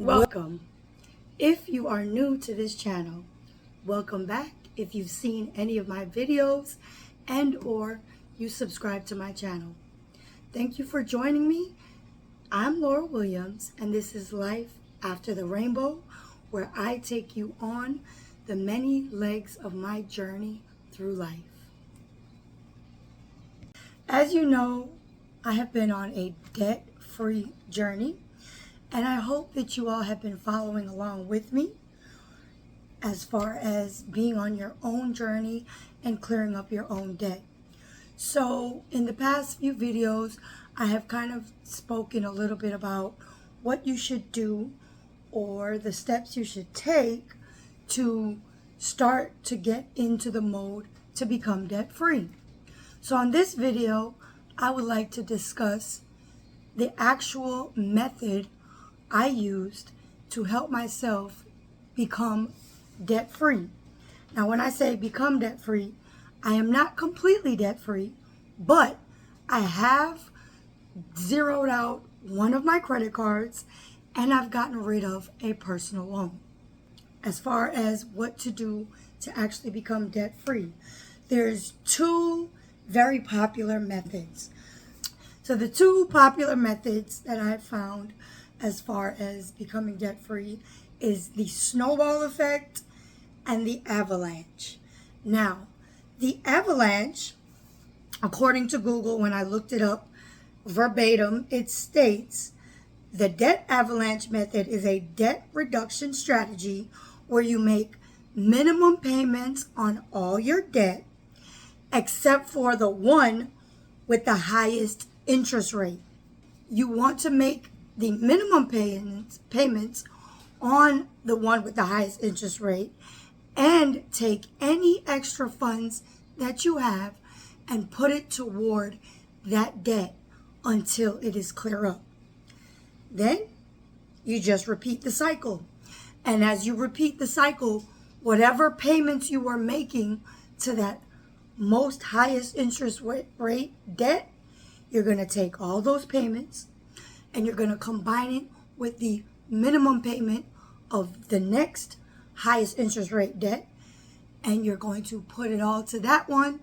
Welcome. If you are new to this channel, welcome back. If you've seen any of my videos and or you subscribe to my channel, thank you for joining me. I'm Laura Williams, and this is Life After the Rainbow, where I take you on the many legs of my journey through life. As you know, I have been on a debt-free journey, and I hope that you all have been following along with me as far as being on your own journey and clearing up your own debt. So in the past few videos, I have kind of spoken a little bit about what you should do or the steps you should take to start to get into the mode to become debt-free. So on this video, I would like to discuss the actual method I used to help myself become debt-free. Now, when I say become debt-free, I am not completely debt-free, but I have zeroed out one of my credit cards and I've gotten rid of a personal loan. As far as what to do to actually become debt-free, there's two very popular methods. So the two popular methods that I've found as far as becoming debt-free is the snowball effect and the avalanche. Now, the avalanche, according to Google, when I looked it up verbatim, it states the debt avalanche method is a debt reduction strategy where you make minimum payments on all your debt except for the one with the highest interest rate. You want to make the minimum payments on the one with the highest interest rate and take any extra funds that you have and put it toward that debt until it is clear up. Then you just repeat the cycle. And as you repeat the cycle, whatever payments you are making to that most highest interest rate debt, you're going to take all those payments and you're going to combine it with the minimum payment of the next highest interest rate debt, and you're going to put it all to that one,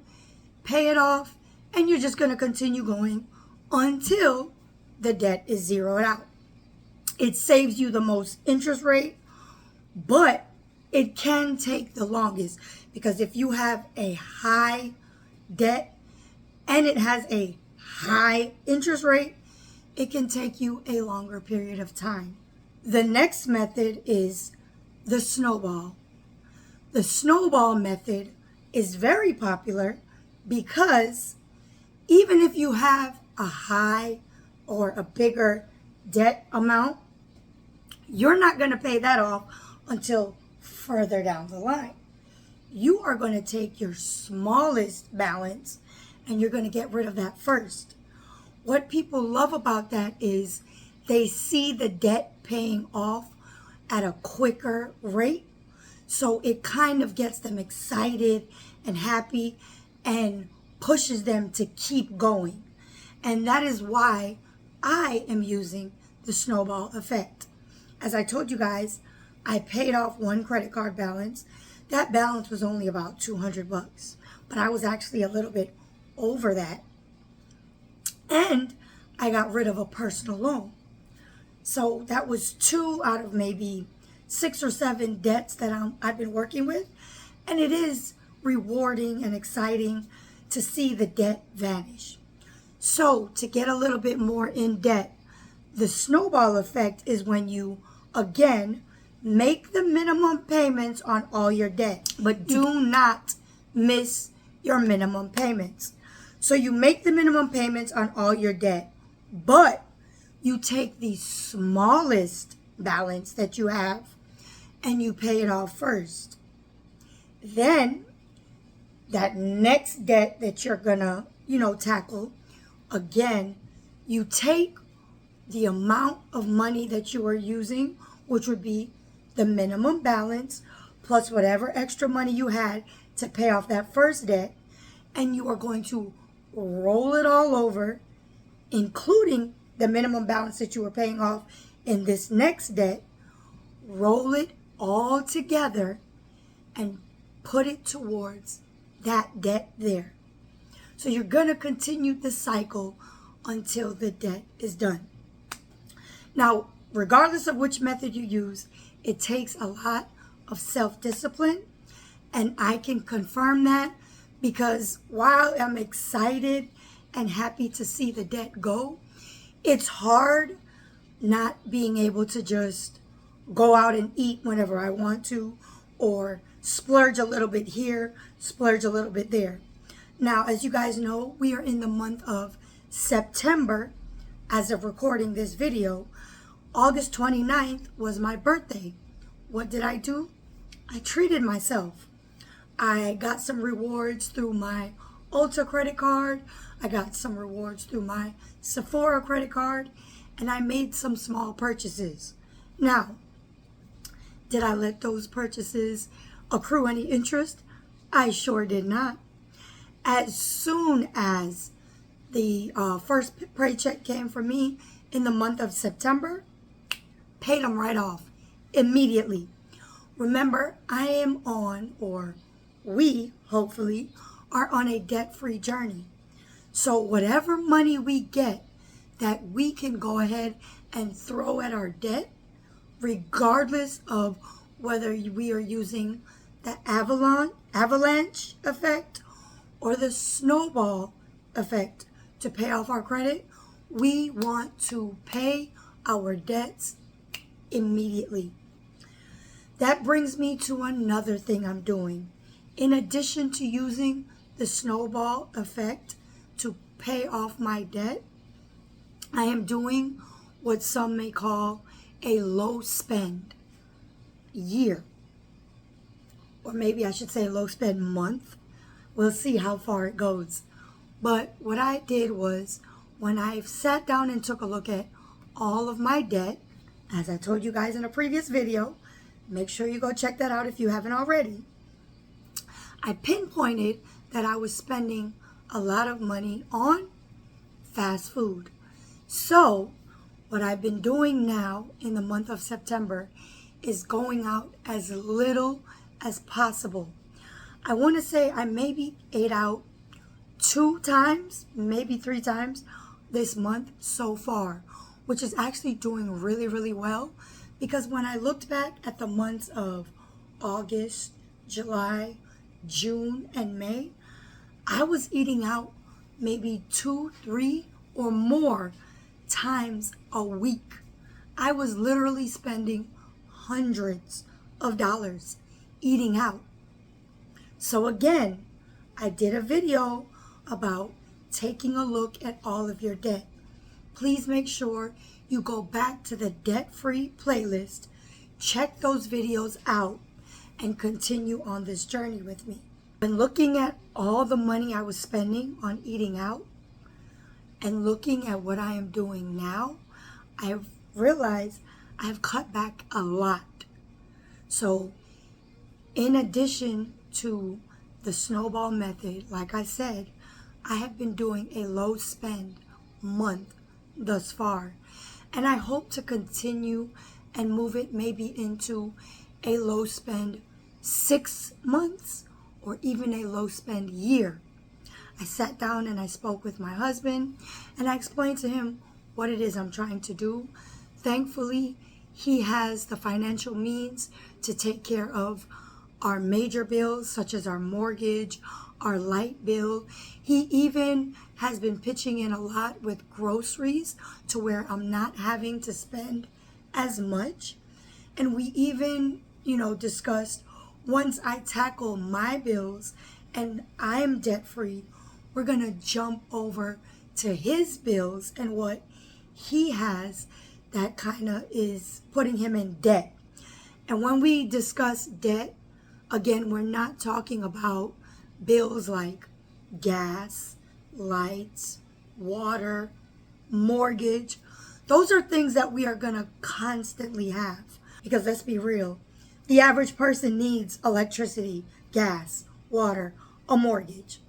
pay it off, and you're just going to continue going until the debt is zeroed out. It saves you the most interest rate, but it can take the longest, because if you have a high debt and it has a high interest rate, it can take you a longer period of time. The next method is the snowball. The snowball method is very popular because even if you have a high or a bigger debt amount, you're not going to pay that off until further down the line. You are going to take your smallest balance and you're going to get rid of that first. What people love about that is they see the debt paying off at a quicker rate. So it kind of gets them excited and happy and pushes them to keep going. And that is why I am using the snowball effect. As I told you guys, I paid off one credit card balance. That balance was only about $200, but I was actually a little bit over that. And I got rid of a personal loan. So that was 2 out of maybe 6 or 7 debts that I've been working with. And it is rewarding and exciting to see the debt vanish. So to get a little bit more in debt, the snowball effect is when you, again, make the minimum payments on all your debt, but do not miss your minimum payments. So you make the minimum payments on all your debt, but you take the smallest balance that you have and you pay it off first. Then that next debt that you're gonna, tackle, again, you take the amount of money that you are using, which would be the minimum balance plus whatever extra money you had to pay off that first debt, and you are going to roll it all over, including the minimum balance that you were paying off in this next debt, roll it all together and put it towards that debt there. So you're going to continue the cycle until the debt is done. Now, regardless of which method you use, it takes a lot of self-discipline, and I can confirm that, because while I'm excited and happy to see the debt go, it's hard not being able to just go out and eat whenever I want to, or splurge a little bit here, splurge a little bit there. Now, as you guys know, we are in the month of September as of recording this video. August 29th was my birthday. What did I do? I treated myself. I got some rewards through my Ulta credit card. I got some rewards through my Sephora credit card, and I made some small purchases. Now, did I let those purchases accrue any interest? I sure did not. As soon as the first paycheck came for me in the month of September, paid them right off immediately. Remember, I am on, or we hopefully are on, a debt-free journey. So whatever money we get that we can go ahead and throw at our debt, regardless of whether we are using the avalanche effect or the snowball effect to pay off our credit, we want to pay our debts immediately. That brings me to another thing I'm doing. In addition to using the snowball effect to pay off my debt, I am doing what some may call a low spend year. Or maybe I should say low spend month. We'll see how far it goes. But what I did was, when I sat down and took a look at all of my debt, as I told you guys in a previous video, make sure you go check that out if you haven't already, I pinpointed that I was spending a lot of money on fast food. So what I've been doing now in the month of September is going out as little as possible. I want to say I maybe ate out 2 times, maybe 3 times this month so far, which is actually doing really, really well, because when I looked back at the months of August, July, June, and May, I was eating out maybe 2, 3, or more times a week. I was literally spending hundreds of dollars eating out. So again, I did a video about taking a look at all of your debt. Please make sure you go back to the debt-free playlist, check those videos out, and continue on this journey with me. And looking at all the money I was spending on eating out, and looking at what I am doing now, I've realized I've cut back a lot. So in addition to the snowball method, like I said, I have been doing a low spend month thus far. And I hope to continue and move it maybe into a low spend 6 months or even a low spend year. I sat down and I spoke with my husband and I explained to him what it is I'm trying to do. Thankfully, he has the financial means to take care of our major bills, such as our mortgage, our light bill. He even has been pitching in a lot with groceries to where I'm not having to spend as much. And we even, discussed, once I tackle my bills and I'm debt free, we're going to jump over to his bills and what he has that kind of is putting him in debt. And when we discuss debt, again, we're not talking about bills like gas, lights, water, mortgage. Those are things that we are going to constantly have. Because let's be real, the average person needs electricity, gas, water, a mortgage,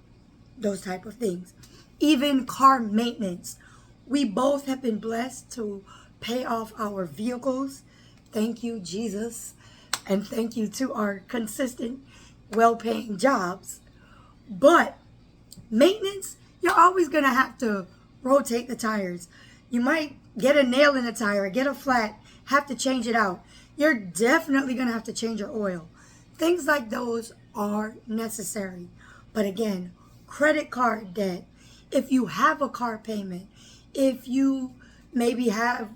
those type of things. Even car maintenance. We both have been blessed to pay off our vehicles Thank you, Jesus. And thank you to our consistent, well-paying jobs. But maintenance, you're always going to have to rotate the tires. You might get a nail in the tire, get a flat, have to change it out. You're definitely going to have to change your oil. Things like those are necessary. But again, credit card debt, if you have a car payment, if you maybe have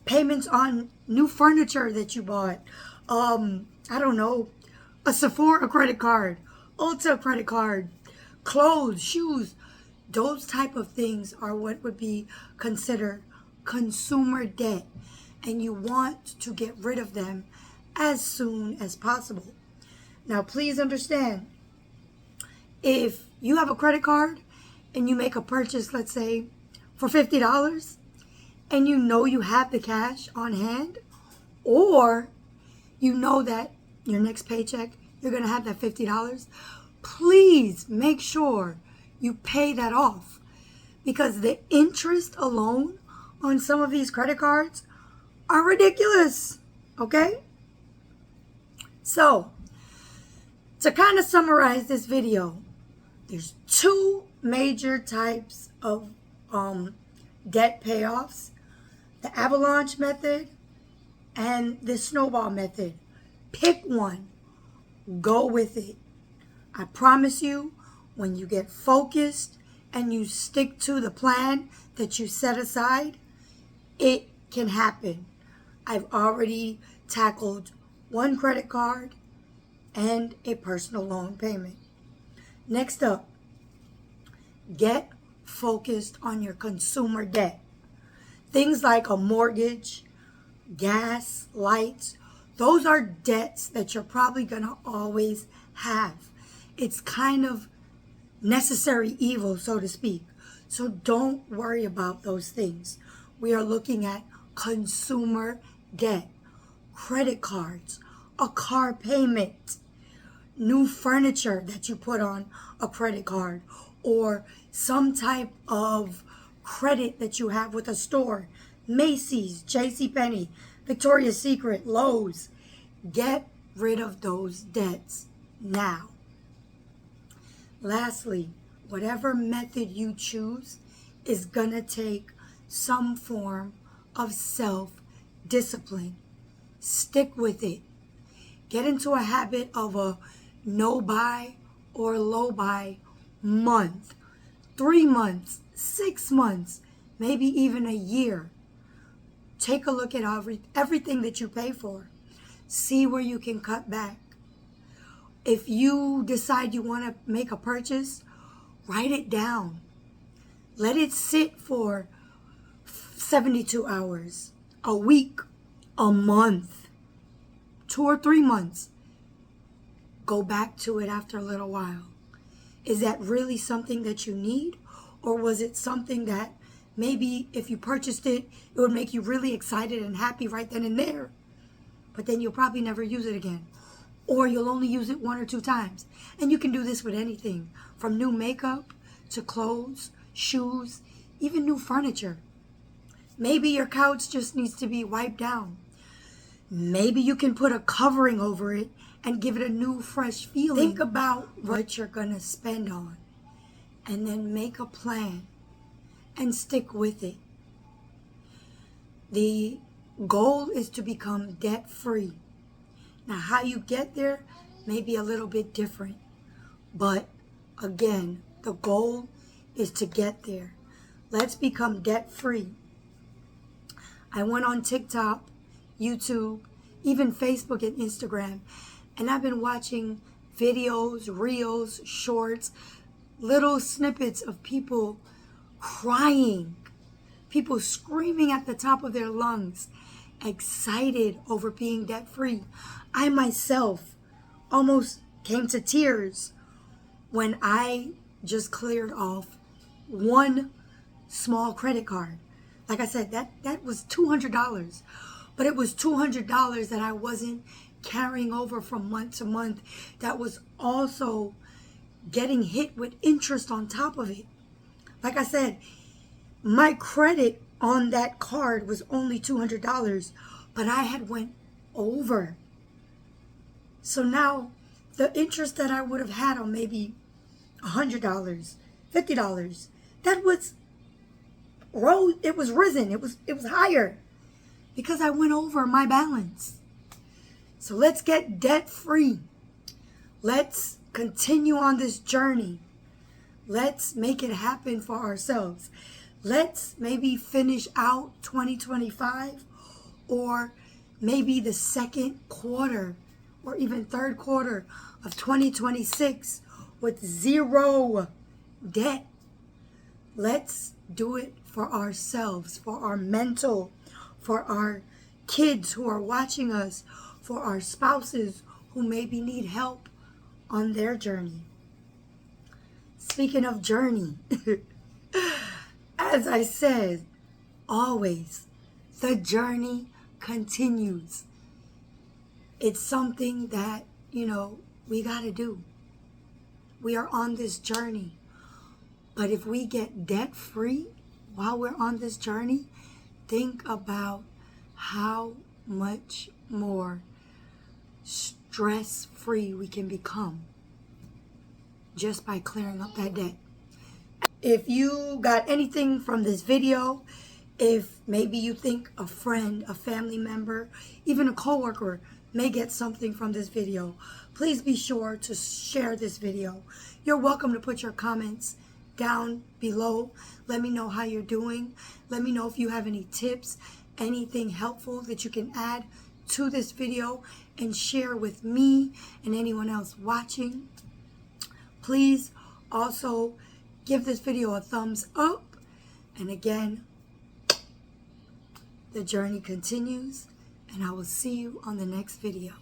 payments on new furniture that you bought, I don't know, a Sephora credit card, Ulta credit card, clothes, shoes, those type of things are what would be considered consumer debt, and you want to get rid of them as soon as possible. Now, please understand, if you have a credit card and you make a purchase, let's say, for $50, and you know you have the cash on hand, or you know that your next paycheck, you're going to have that $50, please make sure you pay that off, because the interest alone on some of these credit cards are ridiculous, okay? So, to kind of summarize this video, there's two major types of debt payoffs: the avalanche method and the snowball method. Pick one, go with it. I promise you, when you get focused and you stick to the plan that you set aside, it can happen. I've already tackled one credit card and a personal loan payment. Next up, get focused on your consumer debt. Things like a mortgage, gas, lights, those are debts that you're probably going to always have. It's kind of necessary evil, so to speak. So don't worry about those things. We are looking at consumer debt, credit cards, a car payment, new furniture that you put on a credit card, or some type of credit that you have with a store, Macy's, JCPenney, Victoria's Secret, Lowe's. Get rid of those debts now. Lastly, whatever method you choose is going to take some form of self-discipline. Stick with it. Get into a habit of a no-buy or low-buy month, 3 months, 6 months, maybe even a year. Take a look at everything that you pay for. See where you can cut back. If you decide you want to make a purchase, write it down. Let it sit for 72 hours, a week, a month, 2 or 3 months. Go back to it after a little while. Is that really something that you need? Or was it something that maybe if you purchased it, it would make you really excited and happy right then and there, but then you'll probably never use it again? Or you'll only use it 1 or 2 times. And you can do this with anything, from new makeup to clothes, shoes, even new furniture. Maybe your couch just needs to be wiped down. Maybe you can put a covering over it and give it a new, fresh feeling. Think about what you're going to spend on, and then make a plan and stick with it. The goal is to become debt-free. Now, how you get there may be a little bit different, but again, the goal is to get there. Let's become debt-free. I went on TikTok, YouTube, even Facebook and Instagram, and I've been watching videos, reels, shorts, little snippets of people crying, people screaming at the top of their lungs, excited over being debt-free. I myself almost came to tears when I just cleared off one small credit card. Like I said, that was $200, but it was $200 that I wasn't carrying over from month to month. That was also getting hit with interest on top of it. Like I said, my credit on that card was only $200, but I had went over. So now the interest that I would have had on maybe $100, $50, that was it was risen. It was higher because I went over my balance. So let's get debt free. Let's continue on this journey. Let's make it happen for ourselves. Let's maybe finish out 2025 or maybe the second quarter or even third quarter of 2026 with zero debt. Let's do it for ourselves, for our mental, for our kids who are watching us, for our spouses who maybe need help on their journey. Speaking of journey, as I said, always, the journey continues. It's something that, we got to do. We are on this journey. But if we get debt free while we're on this journey, think about how much more stress free we can become just by clearing up that debt. If you got anything from this video, if maybe you think a friend, a family member, even a coworker may get something from this video, please be sure to share this video. You're welcome to put your comments down below. Let me know how you're doing. Let me know if you have any tips, anything helpful that you can add to this video and share with me and anyone else watching. Please also give this video a thumbs up. And again, the journey continues, and I will see you on the next video.